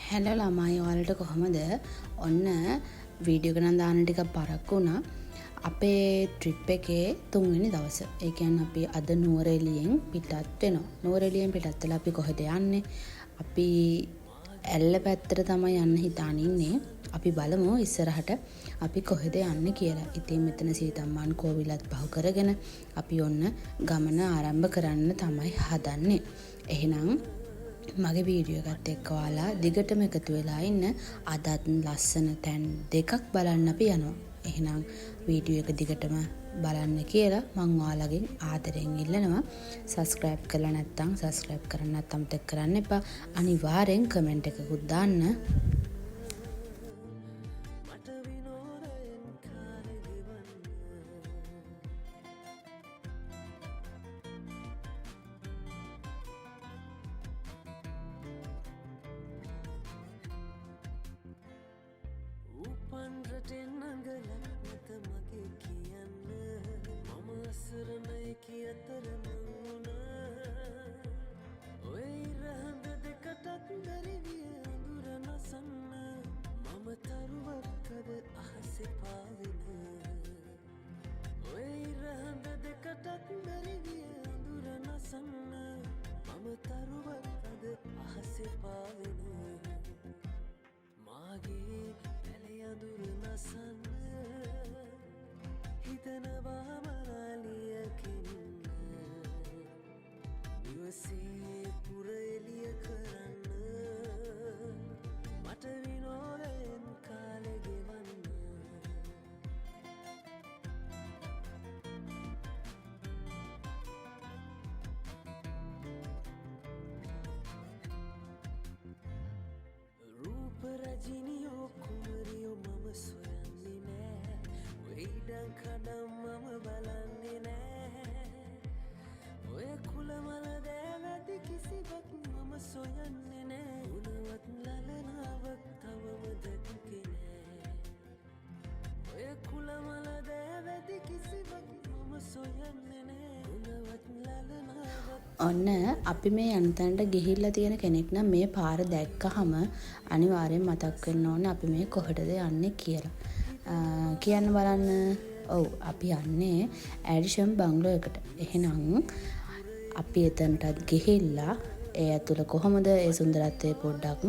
Hello ළමයි ඔයාලට කොහමද? ඔන්න වීඩියෝ එක නම් දාන්න ටිකක් පරක්කු වුණා. අපේ ට්‍රිප් එකේ 3 වෙනි දවස. ඒ කියන්නේ අපි අද නුවරඑළියෙන් පිටත් වෙනවා. නුවරඑළියෙන් පිටත් වෙලා අපි කොහෙද යන්නේ? අපි ඇල්ල පැත්තට තමයි යන්න හිතාන ඉන්නේ. අපි බලමු ඉස්සරහට අපි කොහෙද යන්නේ කියලා. ඉතින් මෙතන සීතම්මාන් කෝවිලත් පහු කරගෙන අපි ඔන්න ගමන ආරම්භ කරන්න තමයි හදන්නේ. එහෙනම් මගේ වීඩියෝ එකත් එක්ක ඔයාලා දිගටම එකතු වෙලා ඉන්න. අදත් ලස්සන තැන් දෙකක් බලන්න අපි යනවා. එහෙනම් වීඩියෝ එක දිගටම බලන්න කියලා මම ඔයාලගෙන් ආදරෙන් ඉල්ලනවා. සබස්ක්‍රයිබ් කරලා නැත්නම් සබස්ක්‍රයිබ් කරන්න අමතක කරන්න එපා. අනිවාර්යෙන් කමෙන්ට් එකකුත් දාන්න. රටෙන් අඟලක් නැත මගේ කියන්න මම අසරණයි කියතර මං ඔය ඉරහඳ දෙකටත් බැරි විය අඳුර නසන්න මම තරුවක්කද අහසේ පාවෙන ඔය ඉරහඳ දෙකටත් බැරි විය අඳුර නසන්න මම තරුවක්කද අහසේ පාවෙන මාගේ අඳුර නසන්න හිතනවා මලාලියකින් නිවසේ පුර එළිය කරන්න මට විනෝදයෙන් කාලෙ ගෙවන්න රූප රජිනියෝ කුමරියෝ මම සොයන්නේ නෑ ඔය ඉඩම් කඩම් මම බලන්නේ නෑ ඔය කුලමල දෑවැති කිසිවක් මම සොයන්නේ නෑ උනවත් ලලනාවක් තවම දැක්කේ නෑ ඔය කුලමල දෑවැති කිසිවක් මම සොයන්නේ නෑ උනවත් ලලනාවක් ඔන්න අපි මේ යන තැනට ගිහිල්ලා තියෙන කෙනෙක් නම් මේ පාර දැක්කහම අනිවාර්යෙන් මතක් වෙන්න ඕනේ අපි මේ කොහෙටද යන්නේ කියලා. කියන්න බලන්න. ඔව් අපි යන්නේ ඇඩිෂන් බංගලෝ එකට. එහෙනම් අපි එතනටත් ගිහිල්ලා ඒ ඇතුළ කොහොමද ඒ සුන්දරත්වය පොඩ්ඩක්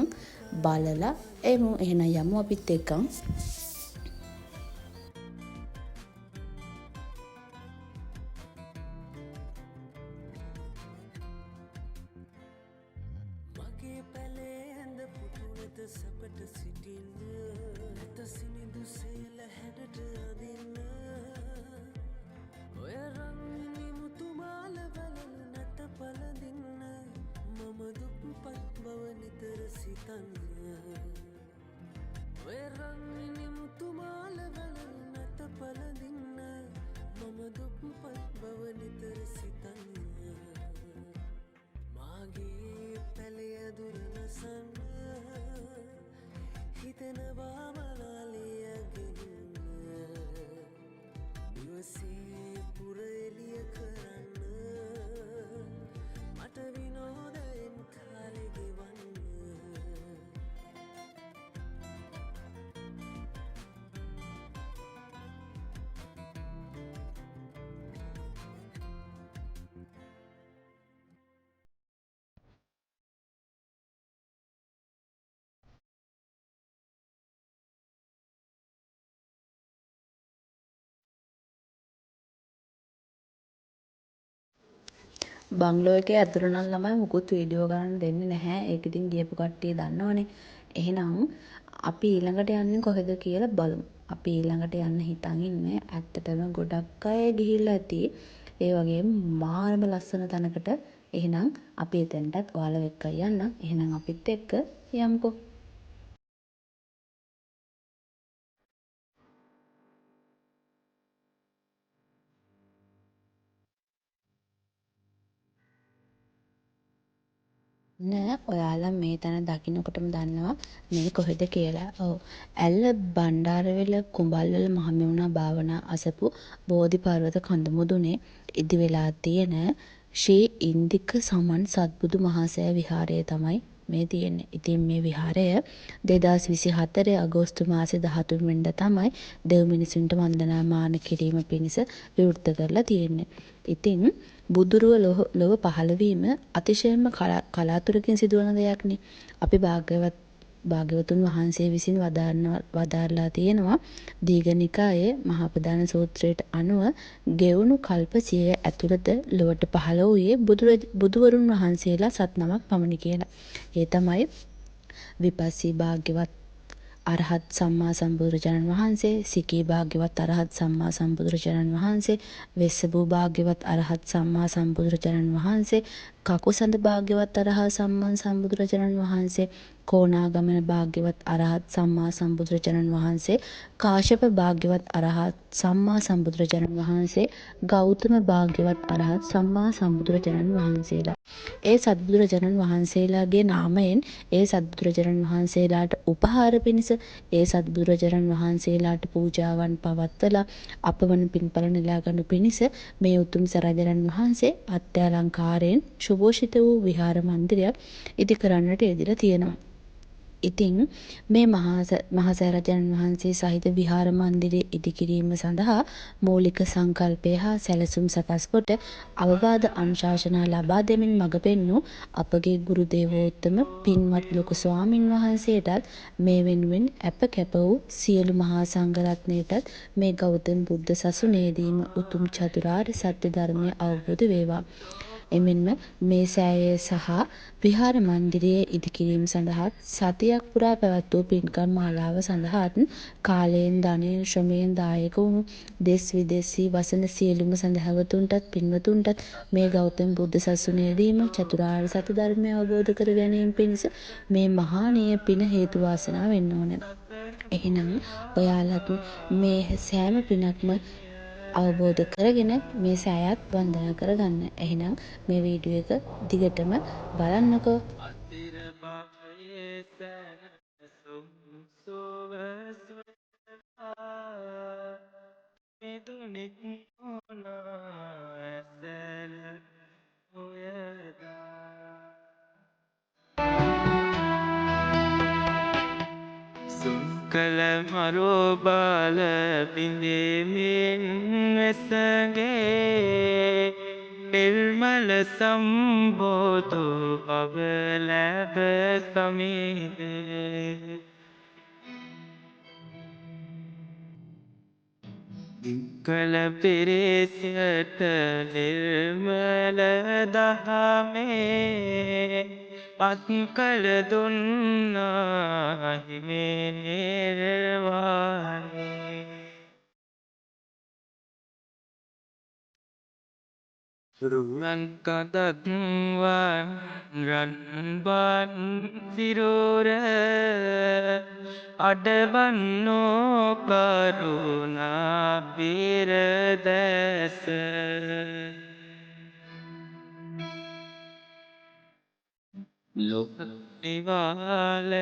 බලලා එමු. එහෙනම් යමු අපිත් එක්ක. සපට සිටින්න නැත සිනිදු සේල හැඩට අදින්න ඔය රංගිනි මුතුමාල බලන නැත පලදින්න මම දුප්පත් බව නිතර සිතන්න ඔය රංගිනි මුතුමාල බලන නැත පලදින්න මම දුප්පත් බව නිතර සිතන්න මාගේ පැලය දුර නසන්න හිතනවා මලාලියගෙන් නිවසේ පුර එළිය කරන්න මට විනෝදයෙන් කාලෙ ගෙවන්න බංගලෝ එකේ ඇතුළ නම් ළමයි මුකුත් වීඩියෝ ගන්න දෙන්නේ නැහැ. ඒක ඉතින් ගියපු කට්ටිය දන්නවනේ. එහෙනම් අපි ඊළඟට යන්නේ කොහෙද කියලා බලමු. අපි ඊළඟට යන්න හිතන් ඉන්නේ ඇත්තටම ගොඩක් අය ගිහිල්ලා ඇති. ඒ වගේම මාරම ලස්සන තැනකට. එහෙනම් අපි එතෙන්ටත් ඔයාලව එක්ක යන්න. එහෙනම් අපිත් එක්ක යමුකෝ. නෑ ඔයාලා මේ තැන දකින්නකොටම දන්නවා මේ කොහෙද කියලා. ඔව්. ඇල්ල බණ්ඩාරවෙල කුඹල්වල මහමෙවුනා භාවනා අසපු බෝධි පර්වත කඳු මුදුනේ ඉදි වෙලා තියෙන ශ්‍රී ඉන්දික සමන් සත්බුදු මහසෑය විහාරය තමයි මේ තියෙන්නේ. ඉතින් මේ විහාරය 2024 අගෝස්තු මාසේ 13 වෙනිදා තමයි දෙව් මිනිසුන්ට වන්දනාමාන කිරීම පිණිස විවෘත කරලා තියෙන්නේ. ඉතින් බුදුරුව ලොව පහළවීම අතිශයින්ම කලාතුරකින් සිදුවන දෙයක්නේ. අපි භාග්‍යවතුන් වහන්සේ විසින් වදාරලා තියෙනවා දීඝනිකායේ මහා ප්‍රධාන සූත්‍රයට අනුව ගෙවුණු කල්ප 100 ඇතුළත ලොවට පහළ වූයේ බුදුවරුන් වහන්සේලා 7 නමක් පමණි කියලා. ඒ තමයි විපස්සී භාග්‍යවත් අරහත් සම්මා සම්බුදුරජාණන් වහන්සේ, සිකී භාග්‍යවත් අරහත් සම්මා සම්බුදුරජාණන් වහන්සේ, වෙස්සබූ භාග්‍යවත් අරහත් සම්මා සම්බුදුරජාණන් වහන්සේ, කකුසඳ භාග්‍යවත් අරහත් සම්මා සම්බුදුරජාණන් වහන්සේ, කොණාගමන භාග්‍යවත් අරහත් සම්මා සම්බුදුරජාණන් වහන්සේ, කාශ්‍යප භාග්‍යවත් අරහත් සම්මා සම්බුදුරජාණන් වහන්සේ, ගෞතම භාග්‍යවත් අරහත් සම්මා සම්බුදුරජාණන් වහන්සේලා. ඒ සත්බුදුරජාණන් වහන්සේලාගේ නාමයෙන් ඒ සත්බුදුරජාණන් වහන්සේලාට උපහාර පිණිස ඒ සත්බුදුරජාණන් වහන්සේලාට පූජාවන් පවත්වලා අපවන පින්ඵල නෙලා ගනු පිණිස මේ උතුම් සරදරන් වහන්සේ අත්‍යලංකාරයෙන් සුභෝෂිත වූ විහාර මන්දිරයක් ඉදි කරන්නට යෙදලා තියෙනවා. ඉතින් මේ මහසෑරජාණන් වහන්සේ සහිත විහාර මන්දිරය ඉදිකිරීම සඳහා මූලික සංකල්පය හා සැලසුම් සකස් කොට අවවාද අනුශාසනා ලබා දෙමින් මඟ පෙන්වූ අපගේ ගුරු දේවෝත්තම පින්වත් ලොකු ස්වාමින් වහන්සේටත් මේ වෙනුවෙන් අප කැප වූ සියලු මහා සංඝරත්නයටත් මේ ගෞතම බුද්ධ සසුනේදීම උතුම් චතුරාර්ය සත්‍ය ධර්මය අවබෝධ වේවා. එමෙන්ම මේ සෑය සහ විහාර මන්දිරයේ ඉදිකිරීම සඳහා සතියක් පුරා පැවැත් වූ පින්කම් මාලාව සඳහාත් කාලයෙන් ධනයෙන් ශ්‍රමයෙන් දායක වුණු දෙස් විදෙස්හි වසන සියලුම සඳහවතුන්ටත් පින්වතුන්ටත් මේ ගෞතම බුද්ධ සසුනේදීම චතුරාර්ය සත්‍ය ධර්මය අවබෝධ කර ගැනීම පිණිස මේ මහානීය පින හේතු වාසනා වෙන්න ඕනේ. එහෙනම් ඔයාලත් මේ සෑම පිනක්ම අවබෝධ කරගෙන මේ සෑයත් වන්දනා කරගන්න. එහෙනම් මේ වීඩියෝ එක දිගටම බලන්නකෝ. අතිර බහයේ සැනසුම් සුව සොයා මිදුනික් නොනා ඇසැර හොයදා සුකල මරෝ බාල බිඳෙමින් වෙසගේ නිර්මල සම්බෝධු බව ලැබ සමීපේ කල පිරිසට නිර්මල දහමේ පත් කළ දුන්නා හිමේ නිර්වාණේ රුවන් කඳක්වන් රන්වන් සිරුර අඩවන්නෝ කරුණා පිරදැස ලොක නිවාල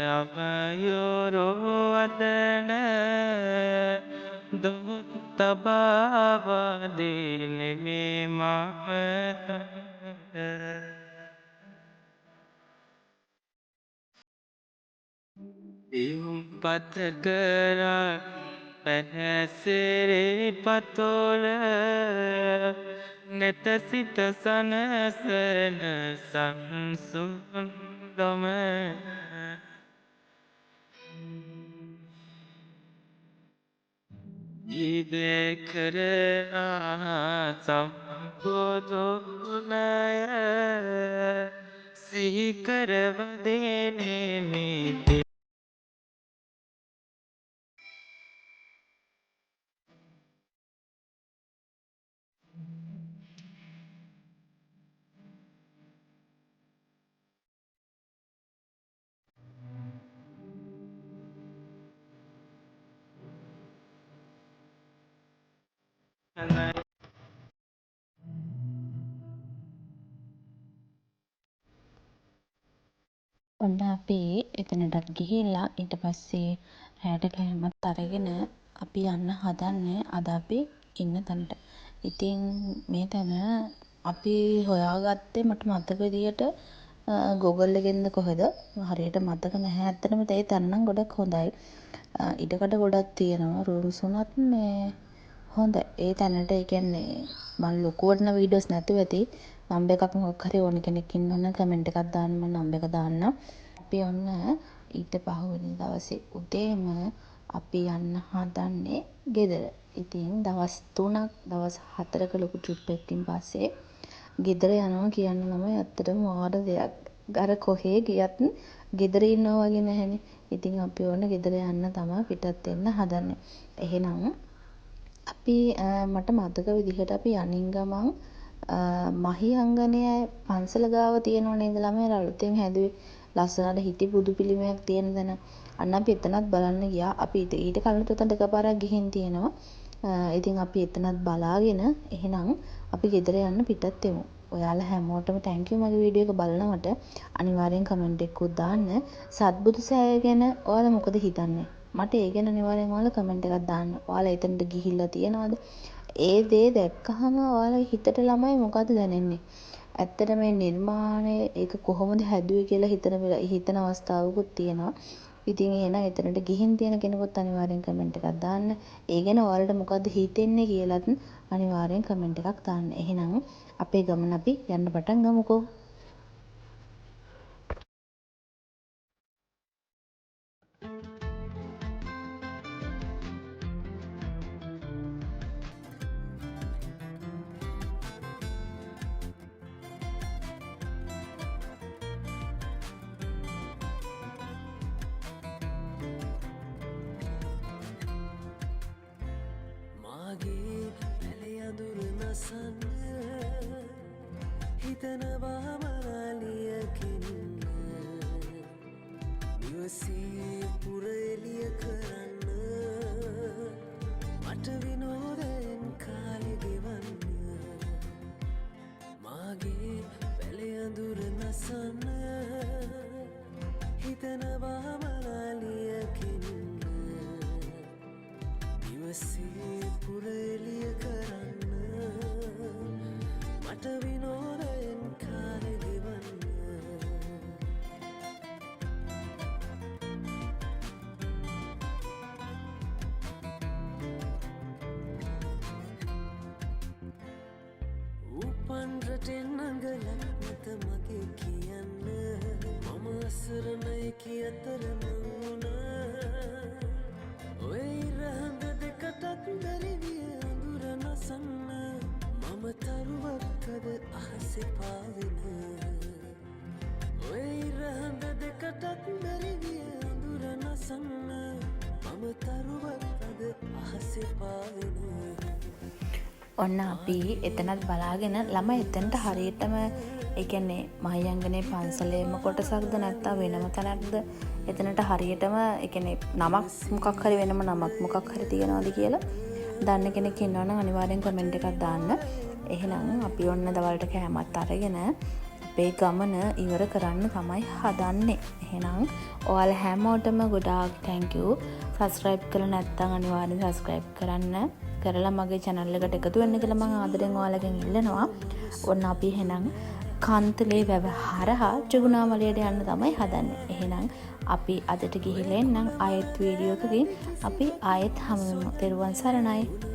අමයුරෝ අදන දොත් තබාවදිනෙමේ මහත ඉම් පතකරා පැහැසිරි පතොල නෙත සිත සනසන සංසුන් දම ඉදකරා සම්බුදුනය සිහිකරවදනෙමිති ඔන්න අපි එතනටත් ගිහිල්ලා ඊට පස්සේ රැට කෑමත් අරගෙන අපි යන්න හදන්නේ අද අපි ඉන්න තැනට. ඉතින් මේ තැන අපි හොයාගත්තේ මට මතක විදියට Google එකෙන්ද කොහෙද හරියට මතක නැහැ. ඇත්තටම ඒ තැන නම් ගොඩක් හොඳයි. ඉඩකඩ ගොඩක් තියෙනවා. රූම්ස් උනත් මේ හොඳයි. ඒ තැනට ඒ කියන්නේ මම ලොකුවට වීඩියෝස් නැතුව ඇති. නම්බර් එකක් මොකක් හරි ඕන කෙනෙක් ඉන්නවනම් කමෙන්ට් එකක් දාන්න මම නම්බර් එක දාන්නම්. අපි ඔන්න ඊට පහුවෙනි දවසේ උදේම අපි යන්න හදන්නේ ගෙදර. ඉතින් දවස් 3ක් දවස් 4ක ලොකු ට්‍රිප් එකකින් පස්සේ ගෙදර යනවා කියන්න තමයි ඇත්තටම මාර දෙයක්. අර කොහේ ගියත් ගෙදර ඉන්නවා වගේ නැහැනේ. ඉතින් අපි ඕන ගෙදර යන්න තමයි පිටත් වෙන්න හදන්නේ. එහෙනම් අපි මට මතක විදිහට අපි යනින් ගමන් මහියංගනය පන්සල ගාව තියෙනව නේද ළමයි අලුතෙන් හැදුවේ ලස්සනට හිටි බුදු පිළිමයක් තියෙන තැන. අන්න අපි එතනත් බලන්න ගියා. අපි ඊට කලින් උතන්ට එකපාරක් ගිහින් තියෙනවා. ඉතින් අපි එතනත් බලාගෙන එහෙනම් අපි ගෙදර යන්න පිටත් වෙමු. ඔයාලා හැමෝටම thank you මගේ වීඩියෝ එක බලනවට. අනිවාර්යෙන් කමෙන්ට් එකක් දාන්න. සත්බුදු සෑය ගැන ඔයාලා මොකද හිතන්නේ? මට ඒ ගැන අනිවාර්යෙන් ඔයාලා කමෙන්ට් එකක් දාන්න. ඔයාලා එතනට ගිහිල්ලා තියෙනවද? ඒ දේ දැක්කහම ඔයාලා හිතට ළමයි මොකද දැනෙන්නේ? ඇත්තට මේ නිර්මාණය ඒක කොහොමද හැදුවේ කියලා හිතන අවස්ථාවකුත් තියෙනවා. ඉතින් එහෙනම් එතනට ගිහින් තියෙන කෙනෙකුත් අනිවාර්යෙන් කමෙන්ට් එකක් දාන්න. ඒ ගැන ඔයාලට මොකද්ද හිතෙන්නේ කියලාත් අනිවාර්යෙන් කමෙන්ට් එකක් දාන්න. එහෙනම් අපේ ගමන අපි යන්න පටන් ගමුකෝ. මාගේ පැලේ අඳුර නසන්න හිතනවා මනාලියකින් නිවසේ පුර එළිය කරන්න මට විනෝදයෙන් කාලෙ ගෙවන්න මාගේ පැලේ අඳුර නසන්න හිතනවා මනාලියකින් නිවසේ පුර එළිය කරන්න මට විනෝදයෙන් කාලෙ ගෙවන්න උපන් රටෙන් අඟලක් නැත මගේ කියන්න මම අසරණයි කියතර නංගුණ ඔය ඉරහඳ දෙකටත් බැරිවිය අඳුර නසන්න මම තරුවක්කද අහසේ පාවෙන ඔය ඉරහඳ දෙකටත් බැරිවිය අඳුර නසන්න මම තරුවක්කද අහසේ පාවෙන ඔන්න අපි එතනත් බලාගෙන ළමයි එතනට හරියටම ඒ කියන්නේ මහියංගනේ පන්සලේම කොටසක්ද නැත්නම් වෙනම තැනක්ද එතනට හරියටම ඒ කියන්නේ නමක් මොකක් හරි වෙනම නමක් මොකක් හරි තියනවාද කියලා දන්න කෙනෙක් ඉන්නවනම් අනිවාර්යෙන් කමෙන්ට් එකක් දාන්න. එහෙනම් අපි ඔන්න දවල්ට කෑමත් අරගෙන අපේ ගමන ඉවර කරන්න තමයි හදන්නේ. එහෙනම් ඔයාලා හැමෝටම ගොඩාක් thank you. subscribe කරලා නැත්නම් අනිවාර්යෙන් subscribe කරන්න. කරලා මගේ channel එකට එකතු වෙන්න කියලා මම ආදරෙන් ඔයාලගෙන් ඉල්ලනවා. ඔන්න අපි එහෙනම් කාන්තලේ වැව හරහා ත්‍රිකුණාමලයට යන්න තමයි හදන්නේ. එහෙනම් අපි අදට ගිහිල්ලා එන්නම් ආයෙත් වීඩියෝ එකකින් අපි ආයෙත් හමු වෙමු. තෙරුවන් සරණයි.